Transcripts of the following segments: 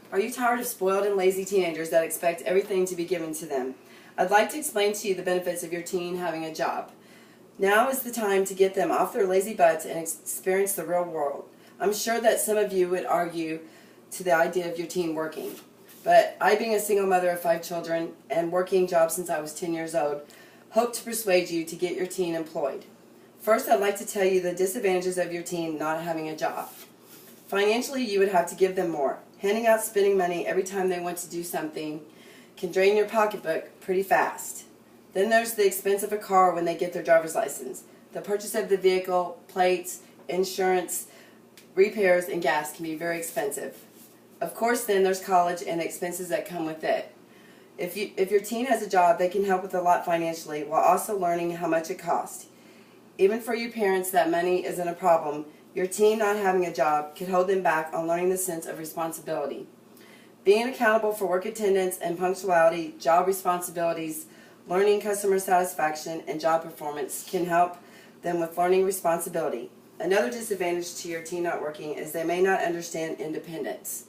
Are you tired of spoiled and lazy teenagers that expect everything to be given to them? I'd like to explain to you the benefits of your teen having a job. Now is the time to get them off their lazy butts and experience the real world. I'm sure that some of you would argue to the idea of your teen working. But I, being a single mother of 5 children and working jobs since I was 10 years old, hope to persuade you to get your teen employed. First, I'd like to tell you the disadvantages of your teen not having a job. Financially, you would have to give them more. Handing out spending money every time they want to do something can drain your pocketbook pretty fast. Then there's the expense of a car when they get their driver's license. The purchase of the vehicle, plates, insurance, repairs, and gas can be very expensive. Of course, then there's college and the expenses that come with it. If your teen has a job, they can help with a lot financially while also learning how much it costs. Even for you parents, that money isn't a problem. Your teen not having a job could hold them back on learning the sense of responsibility. Being accountable for work attendance and punctuality, job responsibilities, learning customer satisfaction, and job performance can help them with learning responsibility. Another disadvantage to your teen not working is they may not understand independence.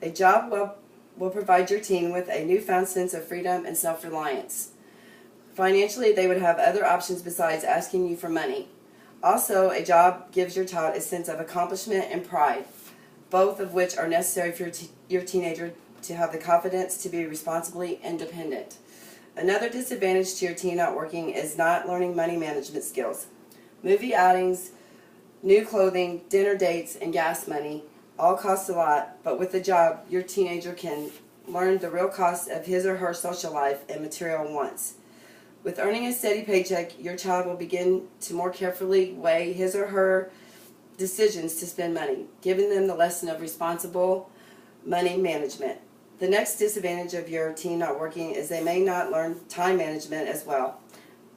A job will provide your teen with a newfound sense of freedom and self-reliance. Financially, they would have other options besides asking you for money. Also, a job gives your child a sense of accomplishment and pride, both of which are necessary for your teenager to have the confidence to be responsibly independent. Another disadvantage to your teen not working is not learning money management skills. Movie outings, new clothing, dinner dates, and gas money all cost a lot, but with a job, your teenager can learn the real cost of his or her social life and material wants. With earning a steady paycheck, your child will begin to more carefully weigh his or her decisions to spend money, giving them the lesson of responsible money management. The next disadvantage of your teen not working is they may not learn time management as well.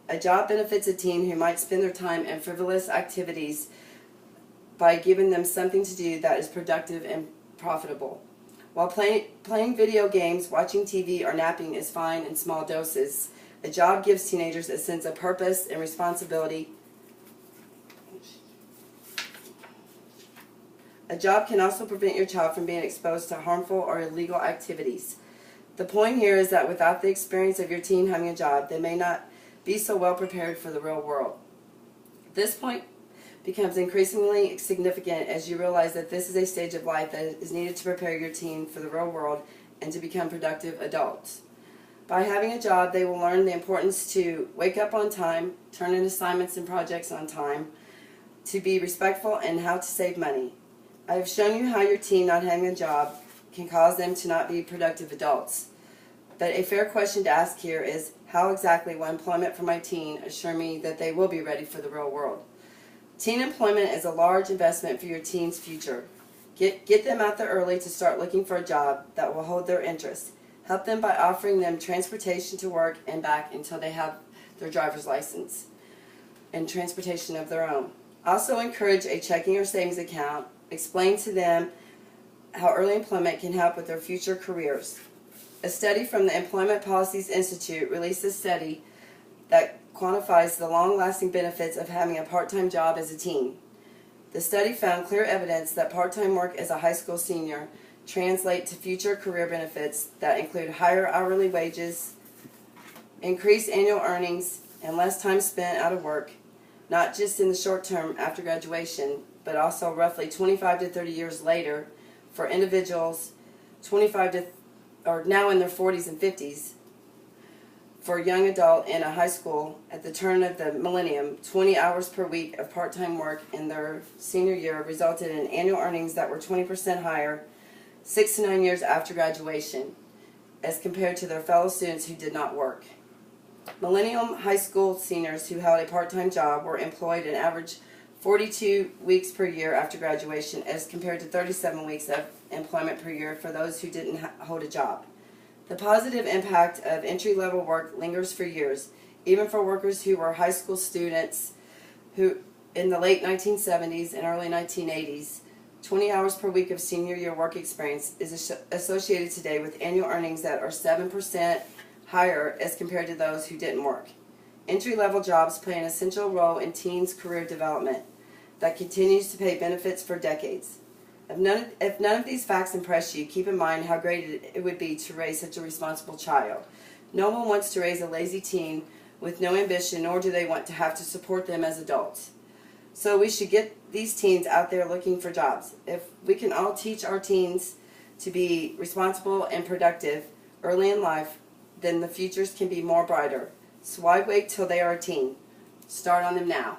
A job benefits a teen who might spend their time in frivolous activities by giving them something to do that is productive and profitable. While playing video games, watching TV, or napping is fine in small doses, a job gives teenagers a sense of purpose and responsibility. A job can also prevent your child from being exposed to harmful or illegal activities. The point here is that without the experience of your teen having a job, they may not be so well prepared for the real world. This point becomes increasingly significant as you realize that this is a stage of life that is needed to prepare your teen for the real world and to become productive adults. By having a job, they will learn the importance to wake up on time, turn in assignments and projects on time, to be respectful, and how to save money. I have shown you how your teen not having a job can cause them to not be productive adults. But a fair question to ask here is, how exactly will employment for my teen assure me that they will be ready for the real world? Teen employment is a large investment for your teen's future. Get them out there early to start looking for a job that will hold their interest. Help them by offering them transportation to work and back until they have their driver's license and transportation of their own. Also encourage a checking or savings account. Explain to them how early employment can help with their future careers. A study from the Employment Policies Institute released a study that quantifies the long-lasting benefits of having a part-time job as a teen. The study found clear evidence that part-time work as a high school senior translate to future career benefits that include higher hourly wages, increased annual earnings, and less time spent out of work, not just in the short term after graduation, but also roughly 25 to 30 years later for individuals now in their 40s and 50s. For a young adult in a high school at the turn of the millennium, 20 hours per week of part-time work in their senior year resulted in annual earnings that were 20% higher 6 to 9 years after graduation as compared to their fellow students who did not work. Millennium high school seniors who held a part-time job were employed an average 42 weeks per year after graduation as compared to 37 weeks of employment per year for those who didn't hold a job. The positive impact of entry-level work lingers for years, even for workers who were high school students who in the late 1970s and early 1980s. 20 hours per week of senior year work experience is associated today with annual earnings that are 7% higher as compared to those who didn't work. Entry-level jobs play an essential role in teens' career development that continues to pay benefits for decades. If none of these facts impress you, keep in mind how great it would be to raise such a responsible child. No one wants to raise a lazy teen with no ambition, nor do they want to have to support them as adults. So we should get these teens out there looking for jobs. If we can all teach our teens to be responsible and productive early in life, then the futures can be more brighter. So why wait till they are a teen? Start on them now.